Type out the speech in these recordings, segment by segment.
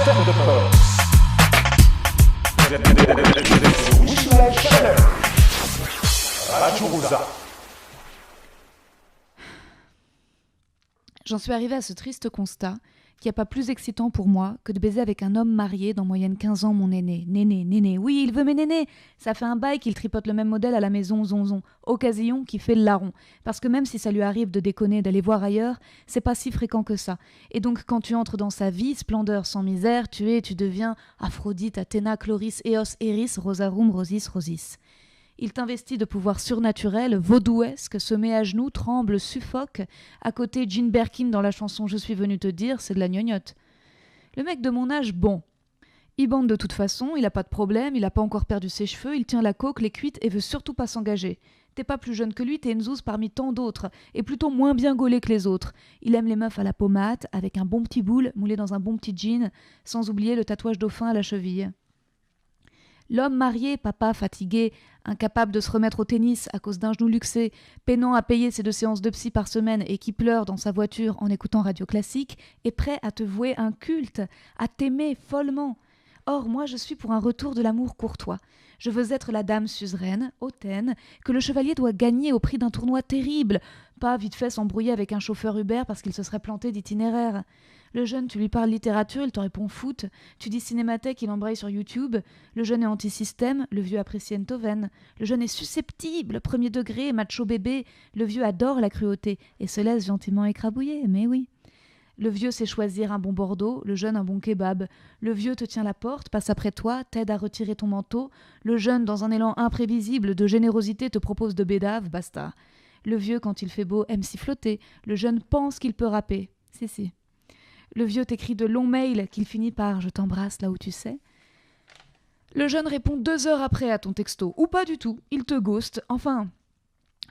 Stand up. Radio Rosa. J'en suis arrivée à ce triste constat qu'il n'y a pas plus excitant pour moi que de baiser avec un homme marié d'en moyenne 15 ans, mon aîné. Néné. Oui, il veut mes nénés. Ça fait un bail qu'il tripote le même modèle à la maison, zonzon. Occasion qui fait le larron. Parce que même si ça lui arrive de déconner, d'aller voir ailleurs, c'est pas si fréquent que ça. Et donc quand tu entres dans sa vie, splendeur sans misère, tu deviens Aphrodite, Athéna, Chloris, Eos, Eris, Rosarum, Rosis. Il t'investit de pouvoirs surnaturels, vaudouesques, se met à genoux, tremble, suffoque. À côté, Jean Birkin dans la chanson « Je suis venu te dire », c'est de la gnognotte. Le mec de mon âge, bon. Il bande de toute façon, il a pas de problème, il a pas encore perdu ses cheveux, il tient la coque, les cuites et veut surtout pas s'engager. T'es pas plus jeune que lui, t'es une zouze parmi tant d'autres, et plutôt moins bien gaulé que les autres. Il aime les meufs à la pommade, avec un bon petit boule, moulé dans un bon petit jean, sans oublier le tatouage dauphin à la cheville. L'homme marié, papa fatigué, incapable de se remettre au tennis à cause d'un genou luxé, peinant à payer ses 2 séances de psy par semaine et qui pleure dans sa voiture en écoutant Radio Classique, est prêt à te vouer un culte, à t'aimer follement. Or, moi, je suis pour un retour de l'amour courtois. Je veux être la dame suzeraine, hautaine, que le chevalier doit gagner au prix d'un tournoi terrible, pas vite fait s'embrouiller avec un chauffeur Uber parce qu'il se serait planté d'itinéraire. Le jeune, tu lui parles littérature, il te répond foot. Tu dis cinémathèque, il embraye sur YouTube. Le jeune est anti-système, le vieux apprécie Enthoven. Le jeune est susceptible, premier degré, macho bébé. Le vieux adore la cruauté et se laisse gentiment écrabouiller, mais oui. Le vieux sait choisir un bon Bordeaux, le jeune un bon kebab. Le vieux te tient la porte, passe après toi, t'aide à retirer ton manteau. Le jeune, dans un élan imprévisible de générosité, te propose de bédave, basta. Le vieux, quand il fait beau, aime s'y flotter. Le jeune pense qu'il peut rapper. Si. Le vieux t'écrit de longs mails qu'il finit par « Je t'embrasse là où tu sais ». Le jeune répond 2 heures après à ton texto. Ou pas du tout, il te ghost. Enfin,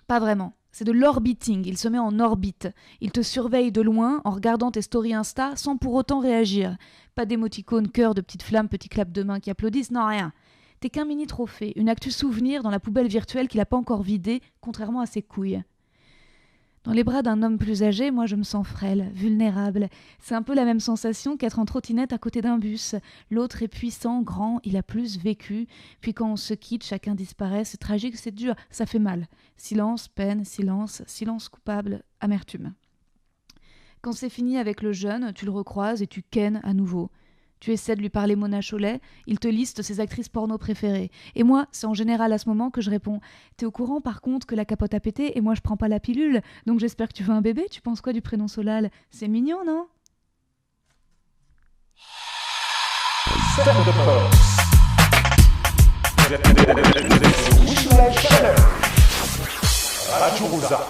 pas vraiment. C'est de l'orbiting, il se met en orbite. Il te surveille de loin en regardant tes stories Insta sans pour autant réagir. Pas d'émoticône, cœur de petites flammes, petits claps de main qui applaudissent, non rien. T'es qu'un mini trophée, une actu souvenir dans la poubelle virtuelle qu'il n'a pas encore vidée, contrairement à ses couilles. Dans les bras d'un homme plus âgé, moi je me sens frêle, vulnérable. C'est un peu la même sensation qu'être en trottinette à côté d'un bus. L'autre est puissant, grand, il a plus vécu. Puis quand on se quitte, chacun disparaît. C'est tragique, c'est dur, ça fait mal. Silence, peine, silence coupable, amertume. Quand c'est fini avec le jeune, tu le recroises et tu kennes à nouveau. Tu essaies de lui parler Mona Chollet, il te liste ses actrices porno préférées. Et moi, c'est en général à ce moment que je réponds « T'es au courant par contre que la capote a pété et moi je prends pas la pilule, donc j'espère que tu veux un bébé, tu penses quoi du prénom Solal ? C'est mignon, non ?» Radio Rosa.